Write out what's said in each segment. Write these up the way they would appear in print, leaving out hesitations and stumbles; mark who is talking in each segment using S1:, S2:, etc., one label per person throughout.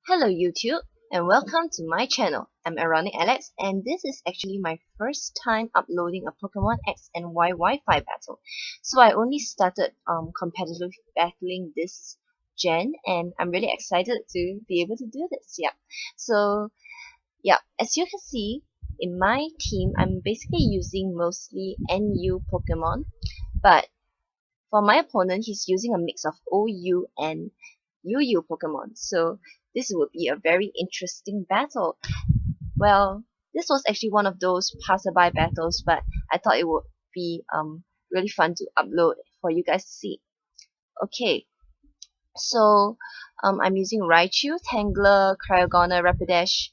S1: Hello YouTube and welcome to my channel. I'm Ironic Alex and this is actually my first time uploading a Pokemon X and Y Wi-Fi battle. So I only started competitive battling this gen and I'm really excited to be able to do this. So as you can see in my team I'm basically using mostly NU Pokemon, but for my opponent he's using a mix of OU and UU Pokemon. So this would be a very interesting battle. Well, this was actually one of those passerby battles, but I thought it would be really fun to upload for you guys to see. Okay, so I'm using Raichu, Tangler, Cryogonal, Rapidash,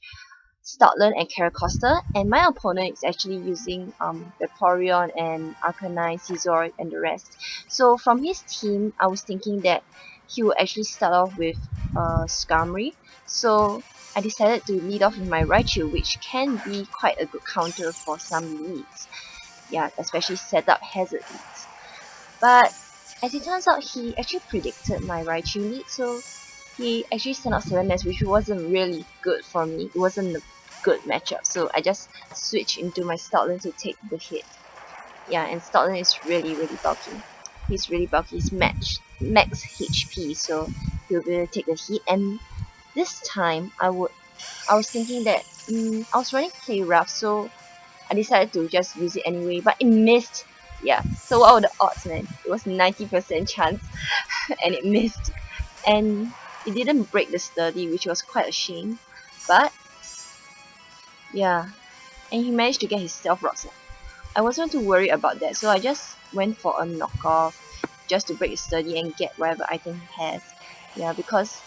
S1: Stoutland, and Caracosta, and my opponent is actually using Vaporeon and Arcanine, Scizor, and the rest. So from his team, I was thinking that he would actually start off with Skarmory. So I decided to lead off with my Raichu, which can be quite a good counter for some leads. Yeah, especially setup hazard leads. But as it turns out, he actually predicted my Raichu lead, so he actually sent out 7 mess, which wasn't really good for me. It wasn't a good matchup, so I just switched into my Stoutland to take the hit. Yeah, and Stoutland is really bulky. He's really bulky. He's max HP, so he'll be able to take the hit. And this time, I was thinking that I was running play rough, so I decided to just use it anyway. But it missed. Yeah. So what were the odds, man? It was 90% chance, and it missed. And it didn't break the sturdy, which was quite a shame. But yeah, and he managed to get his stealth rocks. I wasn't too worried about that, so I just went for a knockoff just to break his sturdy and get whatever item he has. Yeah, because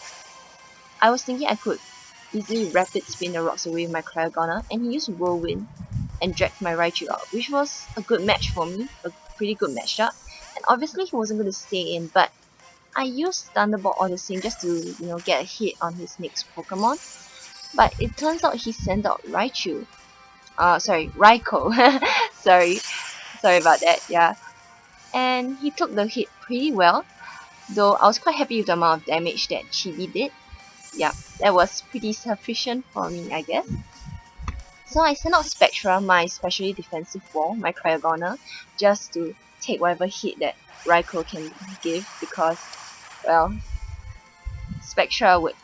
S1: I was thinking I could easily rapid spin the rocks away with my Cryogonal, and he used Whirlwind and dragged my Raichu out, which was a good match for me, a pretty good matchup. And obviously he wasn't going to stay in, but I used Thunderbolt all the same just to, get a hit on his next Pokemon. But it turns out he sent out Raichu. Sorry, Raikou. sorry about that, yeah. And he took the hit pretty well, though I was quite happy with the amount of damage that Chibi did. Yeah, that was pretty sufficient for me, I guess. So I sent out Spectra, my specially defensive wall, my Cryogonal, just to take whatever hit that Raikou can give because, well, Spectra would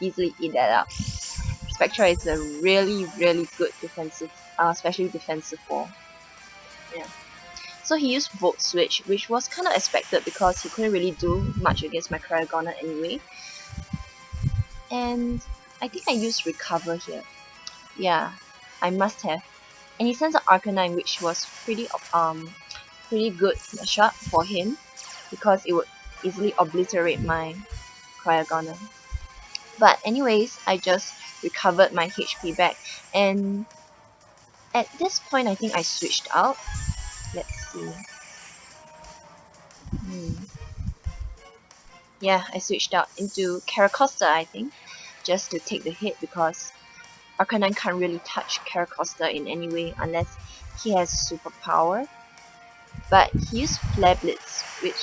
S1: easily eat that up. Spectra is a really good defensive, especially defensive wall. Yeah. So he used Volt Switch, which was kind of expected because he couldn't really do much against my Cryogonal anyway. And I think I used Recover here. Yeah, I must have. And he sends an Arcanine, which was pretty good shot for him because it would easily obliterate my Cryogonal. But anyways, I just recovered my HP back, and at this point I think I switched out. Let's see. Yeah, I switched out into Caracosta, I think, just to take the hit because Arcanine can't really touch Caracosta in any way unless he has superpower. But he used Flare Blitz, which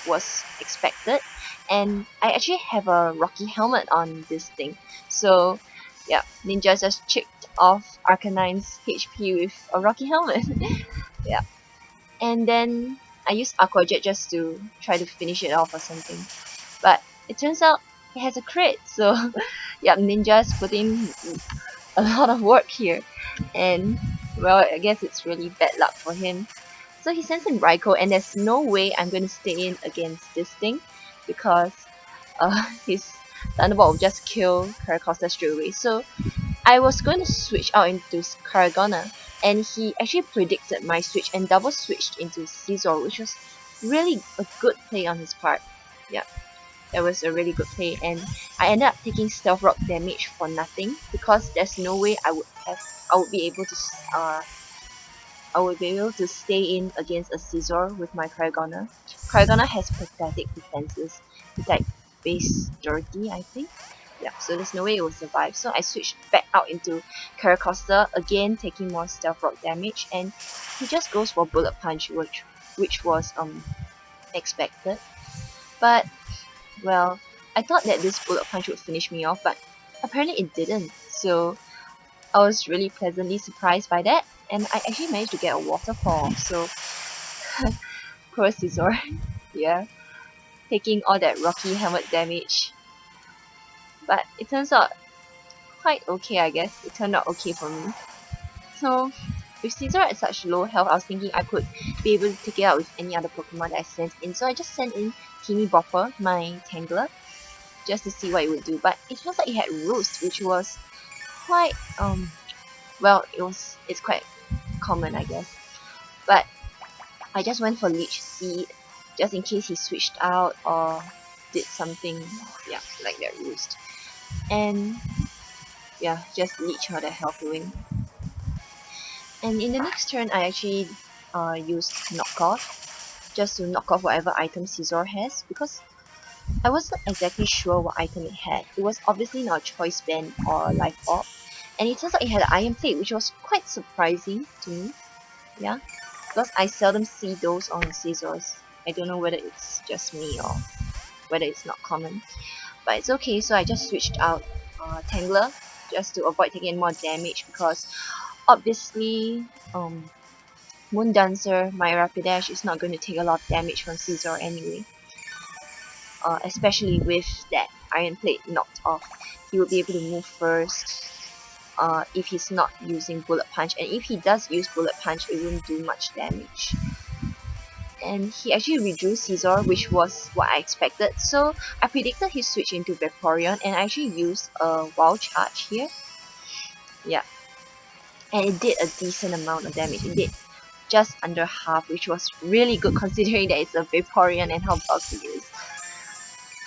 S1: was expected, and I actually have a Rocky Helmet on this thing. So yeah, Ninja just chipped off Arcanine's HP with a Rocky Helmet. Yeah. And then I used Aqua Jet just to try to finish it off or something. But it turns out it has a crit, so yeah, Ninja's put in a lot of work here. And well, I guess it's really bad luck for him. So he sends in Raikou, and there's no way I'm going to stay in against this thing because his Thunderbolt will just kill Caracosta straight away. So I was going to switch out into Caragona, and he actually predicted my switch and double switched into Scizor, which was really a good play on his part. Yeah, that was a really good play, and I ended up taking Stealth Rock damage for nothing because there's no way I would be able to stay in against a Scizor with my Cryogonal. Cryogonal has pathetic defenses. It's like base 30, I think. Yeah, so there's no way it will survive. So I switched back out into Caracosta, again taking more Stealth Rock damage, and he just goes for Bullet Punch, which was expected. But well, I thought that this Bullet Punch would finish me off, but apparently it didn't. So I was really pleasantly surprised by that, and I actually managed to get a waterfall. So poor Scizor, yeah, taking all that rocky helmet damage. But it turns out quite okay, I guess. It turned out okay for me. So with Scizor at such low health, I was thinking I could be able to take it out with any other Pokemon that I sent in. So I just sent in Teeny Bopper, my Tangler, just to see what it would do. But it turns out it had Roost, which was quite well, it's quite common, I guess. But I just went for Leech Seed, just in case he switched out or did something, yeah, like that Roost. And yeah, just leech all the health away. And in the next turn, I actually used Knock Off, just to knock off whatever item Scizor has, because I wasn't exactly sure what item it had. It was obviously not a Choice Band or Life Orb, and it turns out it had an Iron Plate, which was quite surprising to me, yeah, because I seldom see those on Scizors. I don't know whether it's just me or whether it's not common, but it's okay. So I just switched out Tangler just to avoid taking more damage, because obviously Moon Dancer, my Rapidash, is not going to take a lot of damage from Scizor anyway. Especially with that Iron Plate knocked off, he will be able to move first if he's not using Bullet Punch, and if he does use Bullet Punch, it won't do much damage. And he actually withdrew Scizor, which was what I expected, so I predicted he switched into Vaporeon, and I actually used a Wild Charge here. Yeah, and it did a decent amount of damage. It did just under half, which was really good considering that it's a Vaporeon and how bulky it is.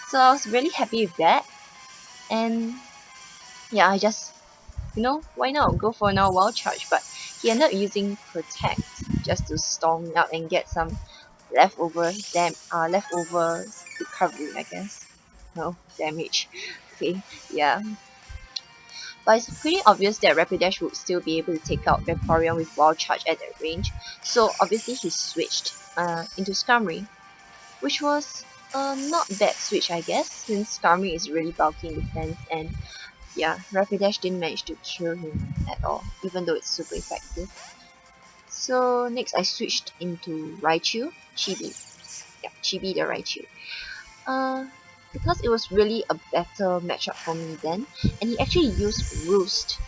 S1: So I was really happy with that, and yeah, I just, why not go for another Wild Charge, but he ended up using Protect just to storm me out and get some leftover recovery, I guess. No, damage. Okay, yeah. But it's pretty obvious that Rapidash would still be able to take out Vaporeon with Wild Charge at that range, so obviously he switched into Skarmory, which was a not bad switch, I guess, since Skarmory is really bulky in defense, and yeah, Rapidash didn't manage to kill him at all, even though it's super effective. So next I switched into Raichu, Chibi. Yeah, Chibi the Raichu. Uh, because it was really a better matchup for me then, and he actually used Roost.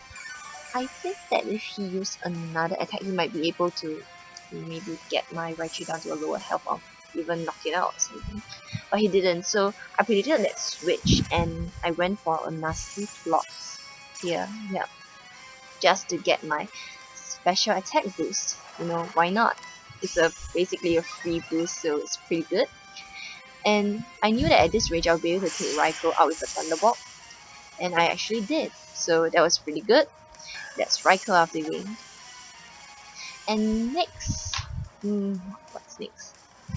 S1: I think that if he used another attack, he might be able to maybe get my Raichu down to a lower health or even knock it out or something. But he didn't, so I predicted that switch, and I went for a nasty Flops here, yeah, just to get my special attack boost. Why not? It's basically a free boost, so it's pretty good. And I knew that at this range I would be able to take Raikou out with a Thunderbolt, and I actually did. So that was pretty good. That's Raikou out of the way. And next, what's next?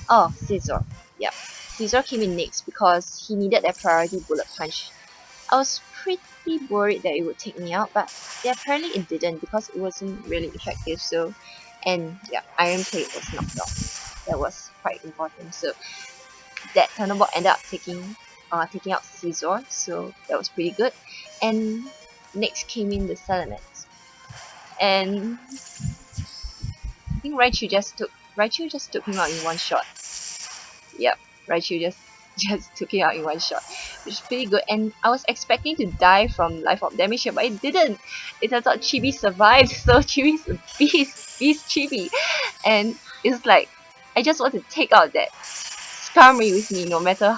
S1: Oh, Scizor. Yep, Scizor came in next because he needed that priority Bullet Punch. I was pretty worried that it would take me out, but yeah, apparently it didn't because it wasn't really effective. So, and yeah, Iron Plate was knocked off. That was quite important. So that Thunderbolt ended up taking out Scizor, so that was pretty good. And next came in the Salamence, and I think Raichu just took him out in one shot. Yep, Raichu just took him out in one shot, which is pretty good. And I was expecting to die from Life Orb damage here, but it didn't. It turns out Chibi survived, so Chibi's a beast Chibi, and it's like I just want to take out that Skarmory with me, no matter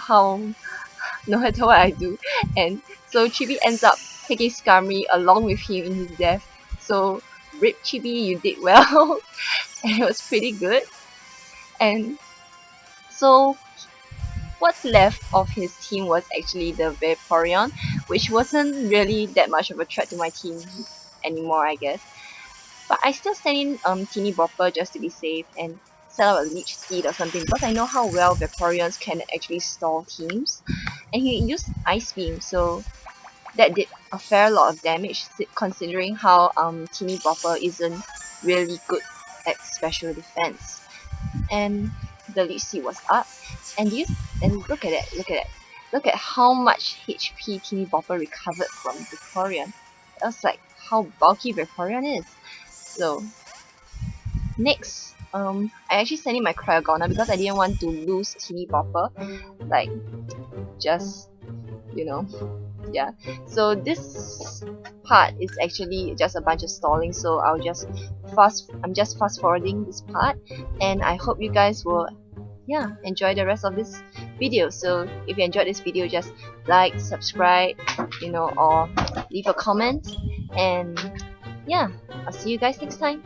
S1: what I do. And so Chibi ends up taking Skarmory along with him in his death. So RIP Chibi, you did well. And it was pretty good. And so what's left of his team was actually the Vaporeon, which wasn't really that much of a threat to my team anymore, I guess. But I still send in Teeny Bopper just to be safe and set up a Leech Seed or something, because I know how well Vaporeons can actually stall teams. And he used Ice Beam, so that did a fair lot of damage considering how Teeny Bopper isn't really good at special defense. And the Leech Seed was up, and look at that, look at how much HP Teeny Bopper recovered from Vaporeon. That's like how bulky Vaporeon is. So next, I actually sent in my Cryogona because I didn't want to lose Teeny Bopper. Like, just, you know, yeah. So this part is actually just a bunch of stalling, so I'm just fast forwarding this part, and I hope you guys will enjoy the rest of this video. So if you enjoyed this video, just like, subscribe, or leave a comment, and I'll see you guys next time.